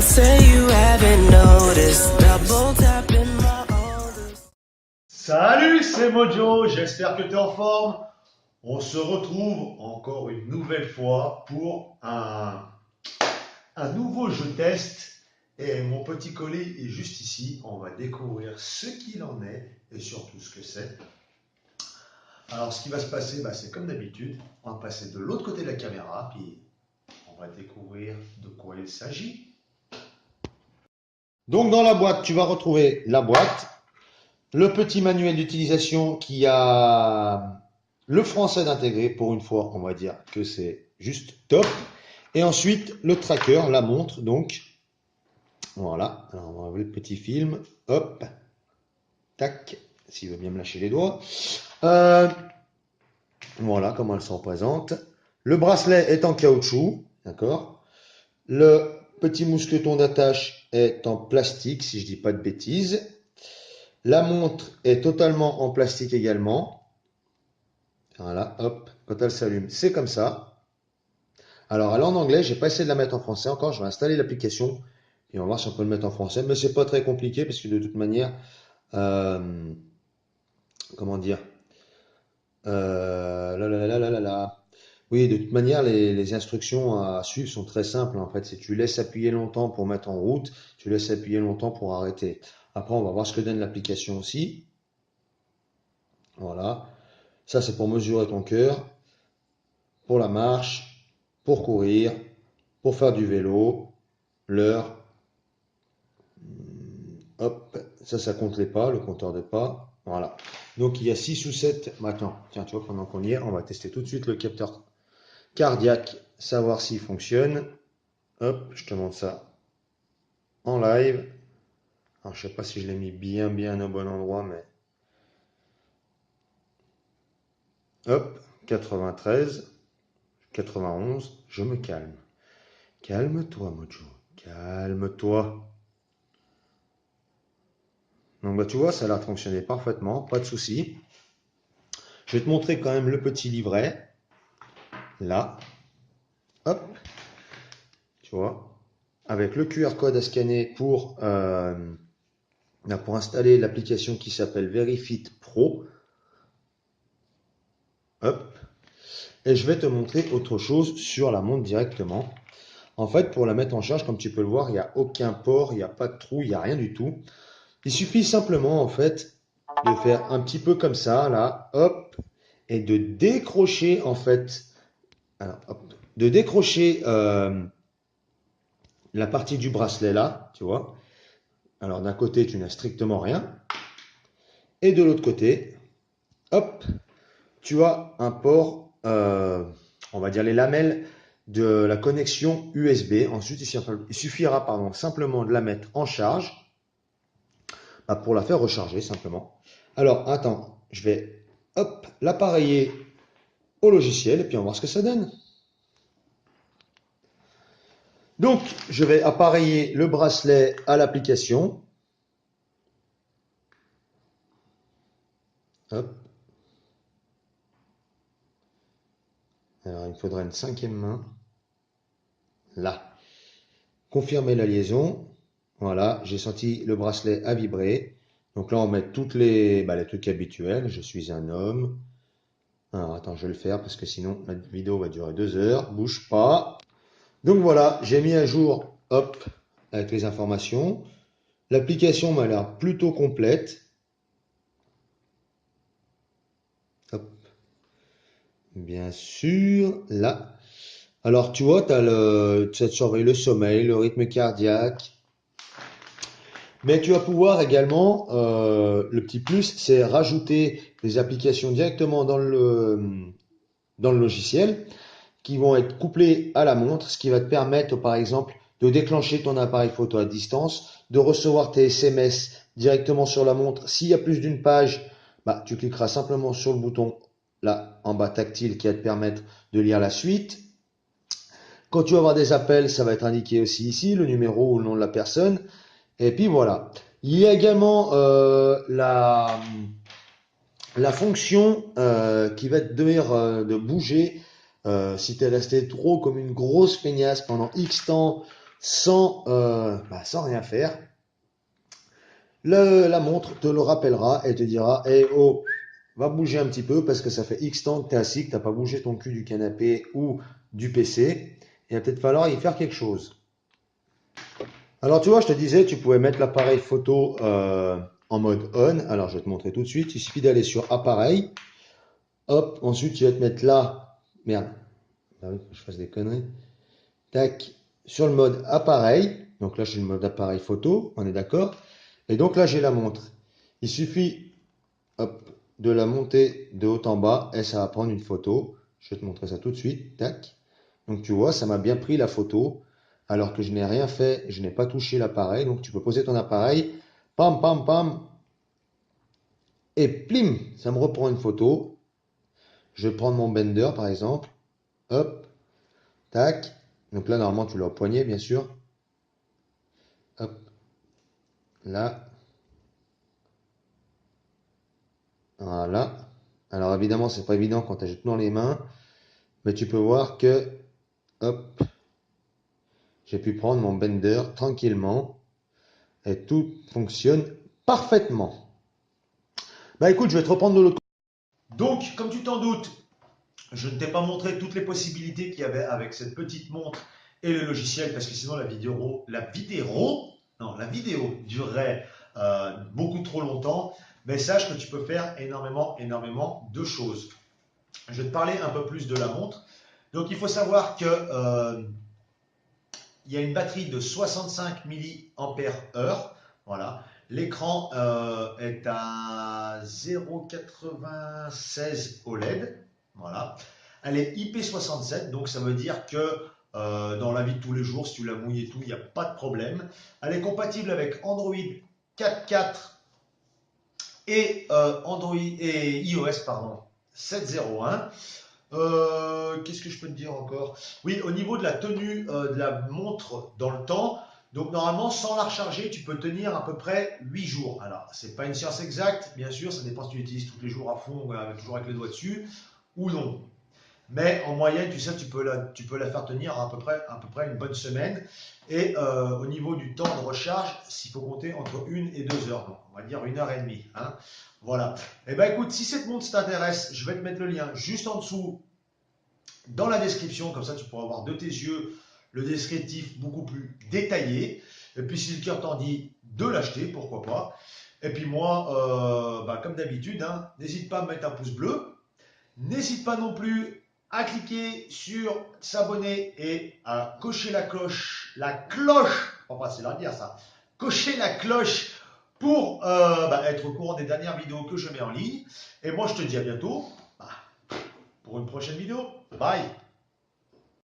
say you haven't noticed. Double tapping my oldest. Salut, c'est Mojo, j'espère que tu es en forme. On se retrouve encore une nouvelle fois pour un nouveau jeu test. Et mon petit colis est juste ici. On va découvrir ce qu'il en est et surtout ce que c'est. Alors, ce qui va se passer, c'est comme d'habitude. On va passer de l'autre côté de la caméra, puis on va découvrir de quoi il s'agit. Donc, dans la boîte, tu vas retrouver la boîte, le petit manuel d'utilisation qui a le français d'intégrer. Pour une fois, on va dire que c'est juste top. Et ensuite, le tracker, la montre, donc. Voilà, alors on va enlever le petit film. Hop, tac, s'il veut bien me lâcher les doigts. Voilà comment elle se représente. Le bracelet est en caoutchouc, d'accord. Le petit mousqueton d'attache est en plastique, si je dis pas de bêtises. La montre est totalement en plastique également. Voilà, hop, quand elle s'allume, c'est comme ça. Alors, elle est en anglais, j'ai pas essayé de la mettre en français encore, je vais installer l'application et on va voir si on peut le mettre en français, mais c'est pas très compliqué parce que de toute manière, comment dire, oui, de toute manière, les instructions à suivre sont très simples en fait. Si tu laisses appuyer longtemps pour mettre en route, tu laisses appuyer longtemps pour arrêter. Après, on va voir ce que donne l'application aussi. Voilà, ça c'est pour mesurer ton cœur, pour la marche, pour courir, pour faire du vélo, l'heure. Hop, ça compte les pas, le compteur de pas. Voilà. Donc il y a 6 ou 7. Attends, tiens, tu vois, pendant qu'on y est, on va tester tout de suite le capteur cardiaque, savoir s'il fonctionne. Hop, je te montre ça en live. Alors, je sais pas si je l'ai mis bien au bon endroit, mais. Hop, 93, 91, je me calme. Calme-toi, Mojo. Calme-toi. Donc, tu vois, ça a l'air de fonctionner parfaitement, pas de souci. Je vais te montrer quand même le petit livret. Là. Hop. Tu vois. Avec le QR code à scanner pour installer l'application qui s'appelle Verifit Pro. Hop. Et je vais te montrer autre chose sur la montre directement. En fait, pour la mettre en charge, comme tu peux le voir, il n'y a aucun port, il n'y a pas de trou, il n'y a rien du tout. Il suffit simplement, en fait, de faire un petit peu comme ça, là, hop, et de décrocher, en fait, alors, hop, de décrocher la partie du bracelet là, tu vois. Alors, d'un côté, tu n'as strictement rien. Et de l'autre côté, hop, tu as un port, on va dire les lamelles de la connexion USB. Ensuite, il suffira simplement de la mettre en charge pour la faire recharger simplement. Alors, attends, je vais l'appareiller au logiciel et puis on va voir ce que ça donne. Donc, je vais appareiller le bracelet à l'application. Hop. Alors, il me faudra une 5e main. Là. Confirmer la liaison. Voilà, j'ai senti le bracelet à vibrer. Donc là, on met toutes les trucs habituels. Je suis un homme. Alors, attends, je vais le faire parce que sinon, la vidéo va durer 2 heures. Bouge pas. Donc voilà, j'ai mis à jour, hop, avec les informations. L'application m'a l'air plutôt complète. Hop. Bien sûr, là. Alors, tu vois, tu as surveillé le sommeil, le rythme cardiaque. Mais tu vas pouvoir également, le petit plus, c'est rajouter des applications directement dans le logiciel qui vont être couplées à la montre, ce qui va te permettre, par exemple, de déclencher ton appareil photo à distance, de recevoir tes SMS directement sur la montre. S'il y a plus d'une page, tu cliqueras simplement sur le bouton là en bas tactile qui va te permettre de lire la suite. Quand tu vas avoir des appels, ça va être indiqué aussi ici, le numéro ou le nom de la personne. Et puis voilà. Il y a également la fonction qui va te dire de bouger si tu es resté trop comme une grosse feignasse pendant X temps sans rien faire. La montre te le rappellera et te dira, hey, oh, va bouger un petit peu parce que ça fait X temps que tu es assis, que tu n'as pas bougé ton cul du canapé ou du PC. Il va peut-être falloir y faire quelque chose. Alors tu vois, je te disais, tu pouvais mettre l'appareil photo en mode on. Alors je vais te montrer tout de suite. Il suffit d'aller sur appareil. Hop, ensuite tu vas te mettre là. Merde, ah oui, je fasse des conneries. Tac, sur le mode appareil. Donc là, je suis le mode appareil photo, on est d'accord. Et donc là, j'ai la montre. Il suffit, hop, de la monter de haut en bas et ça va prendre une photo. Je vais te montrer ça tout de suite. Tac. Donc tu vois, ça m'a bien pris la photo alors que je n'ai rien fait, je n'ai pas touché l'appareil. Donc tu peux poser ton appareil, pam, pam, pam, et plim, ça me reprend une photo. Je vais prendre mon bender par exemple. Hop, tac. Donc là, normalement, tu l'as au poignet, bien sûr. Hop, là. Voilà. Alors évidemment, c'est pas évident quand tu as dans les mains, mais tu peux voir que, hop, j'ai pu prendre mon bender tranquillement et tout fonctionne parfaitement. Bah écoute, je vais te reprendre de l'autre côté. Donc, comme tu t'en doutes, je ne t'ai pas montré toutes les possibilités qu'il y avait avec cette petite montre et le logiciel parce que sinon la vidéo durerait beaucoup trop longtemps. Mais sache que tu peux faire énormément de choses. Je vais te parler un peu plus de la montre. Donc il faut savoir que il y a une batterie de 65 mAh. Voilà. L'écran est à 0,96 OLED. Voilà. Elle est IP67, donc ça veut dire que dans la vie de tous les jours, si tu la mouilles et tout, il n'y a pas de problème. Elle est compatible avec Android 4.4 et Android et iOS pardon 7.01. Qu'est-ce que je peux te dire encore? Oui, au niveau de la tenue de la montre dans le temps, donc normalement, sans la recharger, tu peux tenir à peu près 8 jours. Alors, c'est pas une science exacte, bien sûr, ça dépend si tu l'utilises tous les jours à fond, toujours avec les doigts dessus, ou non. Mais en moyenne, tu sais, tu peux la faire tenir à peu près une bonne semaine. Et au niveau du temps de recharge, s'il faut compter entre 1 et 2 heures, donc on va dire 1 heure et demie. Hein. Voilà. Eh bien écoute, si cette montre t'intéresse, je vais te mettre le lien juste en dessous dans la description, comme ça tu pourras voir de tes yeux le descriptif beaucoup plus détaillé. Et puis si le cœur t'en dit de l'acheter, pourquoi pas. Et puis moi, comme d'habitude, hein, n'hésite pas à me mettre un pouce bleu. N'hésite pas non plus à cliquer sur s'abonner et à cocher la cloche, enfin c'est là dire ça, cocher la cloche pour être au courant des dernières vidéos que je mets en ligne. Et moi je te dis à bientôt pour une prochaine vidéo. Bye!